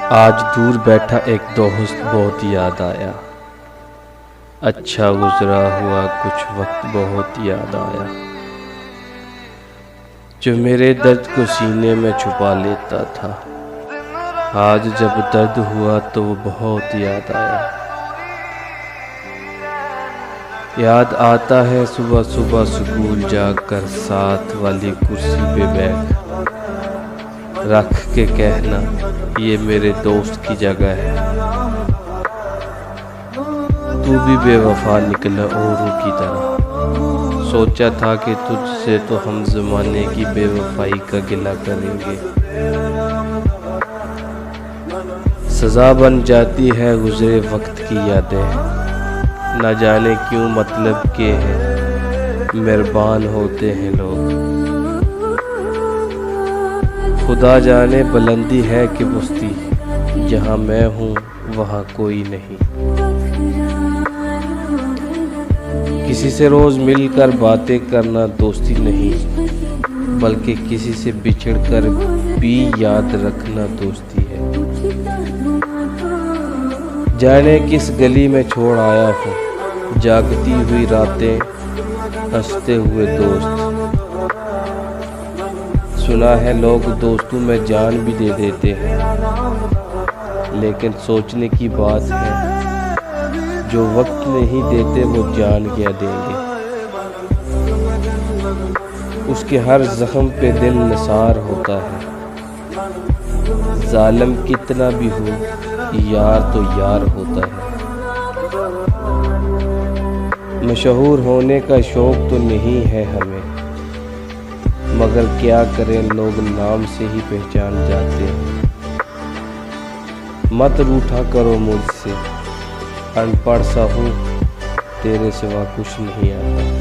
آج دور بیٹھا ایک دوست بہت یاد آیا، اچھا گزرا ہوا کچھ وقت بہت یاد آیا، جو میرے درد کو سینے میں چھپا لیتا تھا۔ آج جب درد ہوا تو وہ بہت یاد آیا۔ یاد آتا ہے صبح صبح سکول جا کر ساتھ والی کرسی پہ بیٹھ رکھ کے کہنا یہ میرے دوست کی جگہ ہے۔ تو بھی بے وفا نکلا اوروں کی طرح، سوچا تھا کہ تجھ سے تو ہم زمانے کی بے وفائی کا گلہ کریں گے۔ سزا بن جاتی ہے گزرے وقت کی یادیں، نہ جانے کیوں مطلب کے ہیں مہربان ہوتے ہیں لوگ۔ خدا جانے بلندی ہے کہ پستی، جہاں میں ہوں وہاں کوئی نہیں۔ کسی سے روز مل کر باتیں کرنا دوستی نہیں، بلکہ کسی سے بچھڑ کر بھی یاد رکھنا دوستی ہے۔ جانے کس گلی میں چھوڑ آیا ہوں جاگتی ہوئی راتیں، ہنستے ہوئے دوست۔ سنا ہے لوگ دوستوں میں جان بھی دے دیتے ہیں، لیکن سوچنے کی بات ہے جو وقت نہیں دیتے وہ جان کیا دیں گے۔ اس کے ہر زخم پہ دل نثار ہوتا ہے، ظالم کتنا بھی ہو یار تو یار ہوتا ہے۔ مشہور ہونے کا شوق تو نہیں ہے ہمیں، مگر کیا کریں لوگ نام سے ہی پہچان جاتے ہیں۔ مت روٹھا کرو مجھ سے، ان پڑھ سا ہوں تیرے سوا کچھ نہیں آتا۔